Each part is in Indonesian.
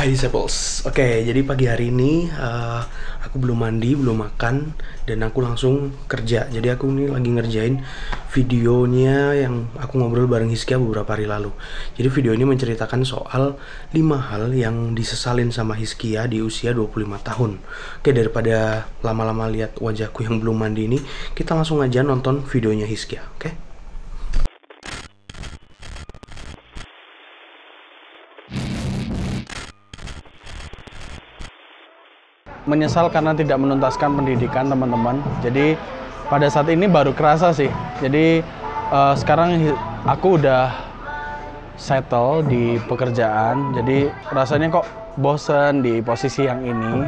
Hai Disciples. Oke, jadi pagi hari ini aku belum mandi, belum makan, dan aku langsung kerja. Jadi aku ini lagi ngerjain videonya yang aku ngobrol bareng Hiskia beberapa hari lalu. Jadi video ini menceritakan soal 5 hal yang disesalin sama Hiskia di usia 25 tahun. Oke, daripada lama-lama lihat wajahku yang belum mandi ini, kita langsung aja nonton videonya Hiskia, oke? Menyesal karena tidak menuntaskan pendidikan, teman-teman. Jadi pada saat ini baru kerasa sih. Jadi sekarang aku udah settle di pekerjaan. Jadi rasanya kok bosen di posisi yang ini.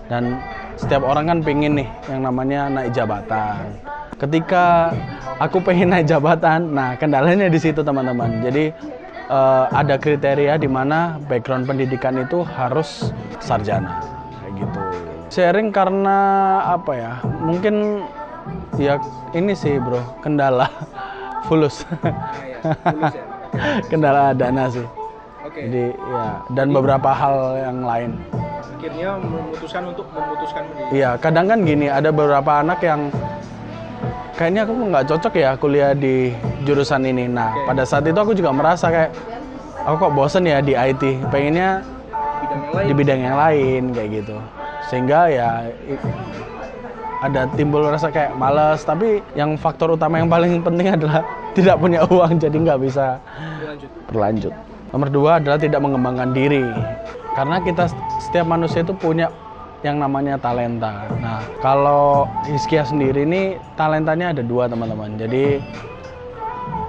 Dan setiap orang kan pengen nih yang namanya naik jabatan. Ketika aku pengen naik jabatan, nah kendalanya di situ, teman-teman. Jadi ada kriteria di mana background pendidikan itu harus sarjana. Gitu. Sharing karena apa ya? Mungkin ya ini sih, Bro, kendala fulus. Kendala dana sih. Oke. Jadi ya, dan beberapa hal yang lain. Akhirnya memutuskan pendidikan. Iya, kadang kan gini, ada beberapa anak yang kayaknya aku nggak cocok ya kuliah di jurusan ini. Nah, pada saat itu aku juga merasa kayak aku kok bosen ya di IT, pengennya di bidang yang lain kayak gitu, sehingga ya ada timbul rasa kayak males. Tapi yang faktor utama yang paling penting adalah tidak punya uang, jadi nggak bisa berlanjut. Nomor 2 adalah tidak mengembangkan diri, karena kita setiap manusia itu punya yang namanya talenta. Nah, kalau Hiskia sendiri ini talentanya ada 2, teman-teman. Jadi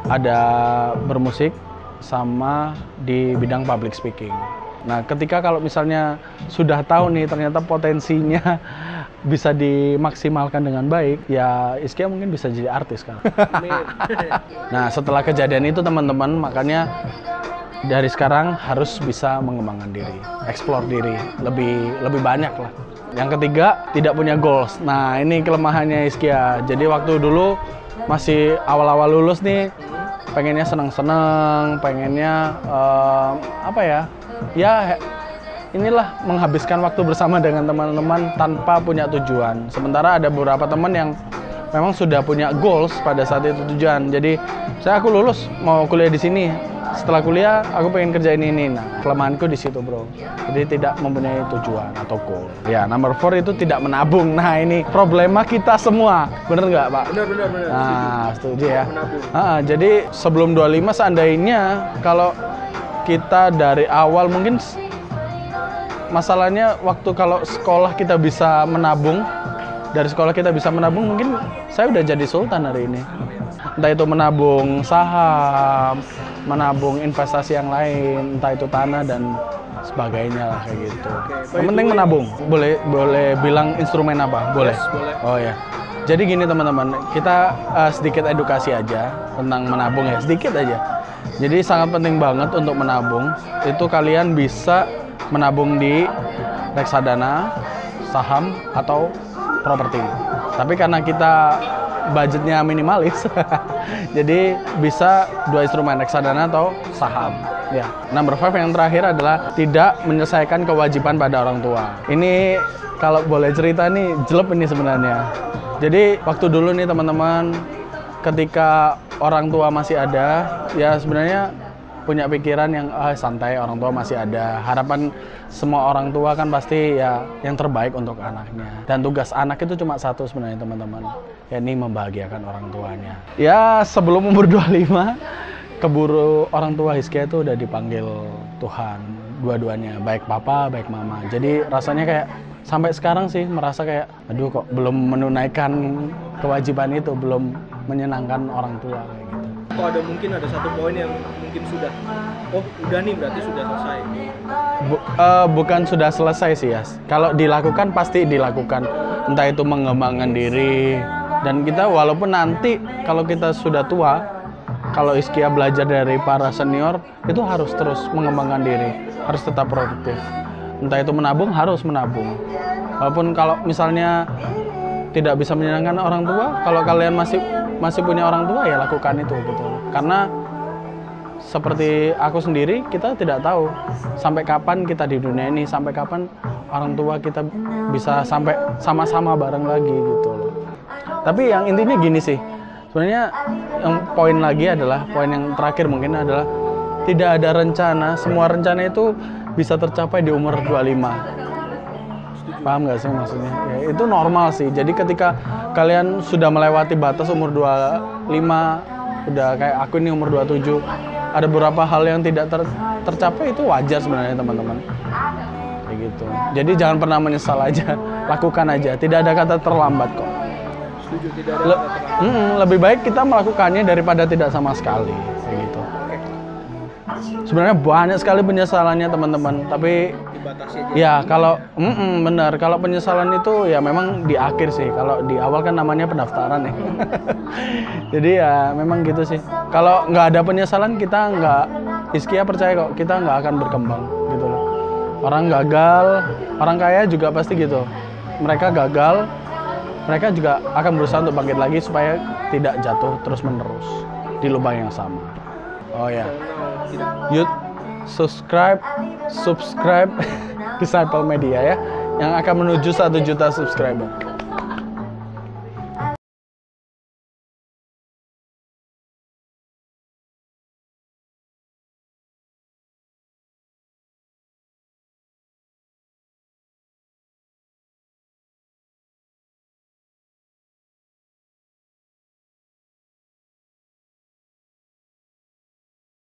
ada bermusik sama di bidang public speaking. Nah, ketika kalau misalnya sudah tahu nih ternyata potensinya bisa dimaksimalkan dengan baik, ya Hiskia mungkin bisa jadi artis kan. Nah, setelah kejadian itu, teman-teman, makanya dari sekarang harus bisa mengembangkan diri, explore diri lebih banyak lah. Yang ketiga, tidak punya goals. Nah, ini kelemahannya Hiskia. Jadi waktu dulu masih awal-awal lulus nih, pengennya seneng-seneng, pengennya apa ya? Ya inilah, menghabiskan waktu bersama dengan teman-teman tanpa punya tujuan. Sementara ada beberapa teman yang memang sudah punya goals pada saat itu tujuan. Jadi aku lulus mau kuliah di sini. Setelah kuliah aku pengen kerjain ini. Nah, kelemahanku di situ, Bro. Jadi tidak mempunyai tujuan atau goal. Ya, nomor 4 itu tidak menabung. Nah, ini problema kita semua. Bener nggak, Pak? Bener. Nah, setuju ya. Jadi sebelum 25 seandainya kalau kita dari awal, mungkin masalahnya waktu kalau sekolah kita bisa menabung, dari sekolah kita bisa menabung, mungkin saya udah jadi sultan hari ini. Entah itu menabung saham, menabung investasi yang lain, entah itu tanah dan sebagainya lah kayak gitu. Yang penting menabung. Boleh bilang instrumen apa? Boleh. Yes, boleh. Oh ya. Jadi gini, teman-teman, kita sedikit edukasi aja tentang menabung ya, sedikit aja. Jadi sangat penting banget untuk menabung. Itu kalian bisa menabung di reksadana, saham, atau properti. Tapi karena kita budgetnya minimalis, jadi bisa 2 instrumen, reksadana atau saham. Ya. Number 5 yang terakhir adalah tidak menyelesaikan kewajiban pada orang tua. Ini kalau boleh cerita nih, jelek ini sebenarnya. Jadi waktu dulu nih, teman-teman, ketika orang tua masih ada, ya sebenarnya punya pikiran yang santai, orang tua masih ada. Harapan semua orang tua kan pasti ya yang terbaik untuk anaknya. Dan tugas anak itu cuma satu sebenarnya, teman-teman, yakni membahagiakan orang tuanya. Ya, sebelum umur 25, keburu orang tua Hiskia itu udah dipanggil Tuhan, dua-duanya, baik papa, baik mama. Jadi rasanya kayak sampai sekarang sih merasa kayak, aduh kok belum menunaikan kewajiban itu, belum menyenangkan orang tua kayak gitu. Atau mungkin ada satu poin yang mungkin sudah, udah nih berarti sudah selesai. Bukan sudah selesai sih, ya. Kalau dilakukan pasti dilakukan, entah itu mengembangkan diri. Dan kita walaupun nanti kalau kita sudah tua, kalau Hiskia belajar dari para senior, itu harus terus mengembangkan diri, harus tetap produktif. Entah itu menabung, harus menabung. Walaupun kalau misalnya tidak bisa menyenangkan orang tua, kalau kalian masih punya orang tua, ya lakukan itu gitu. Karena seperti aku sendiri, kita tidak tahu sampai kapan kita di dunia ini, sampai kapan orang tua kita bisa sampai sama-sama bareng lagi gitu loh. Tapi yang intinya gini sih, sebenarnya yang poin lagi adalah, poin yang terakhir mungkin adalah tidak ada rencana, semua rencana itu bisa tercapai di umur 25. Paham nggak sih maksudnya? Ya, itu normal sih. Jadi ketika kalian sudah melewati batas umur 25, udah kayak aku ini umur 27, ada beberapa hal yang tidak tercapai, itu wajar sebenarnya teman-teman. Kayak gitu. Jadi jangan pernah menyesal aja, lakukan aja. Tidak ada kata terlambat kok. Setuju, tidak ada kata terlambat. Lebih baik kita melakukannya daripada tidak sama sekali. Kayak gitu. Sebenarnya banyak sekali penyesalannya teman-teman, tapi Dibatasi aja. ya kalau benar, kalau penyesalan itu ya memang di akhir sih. Kalau di awal kan namanya pendaftaran ya. Jadi ya memang gitu sih. Kalau nggak ada penyesalan, kita nggak, Hizkia percaya kok, kita nggak akan berkembang gitu loh. Orang gagal, orang kaya juga pasti gitu. Mereka gagal, mereka juga akan berusaha untuk bangkit lagi supaya tidak jatuh terus-menerus di lubang yang sama. Oh ya. Yuk, subscribe Disciple Media ya, yang akan menuju 1 juta subscriber.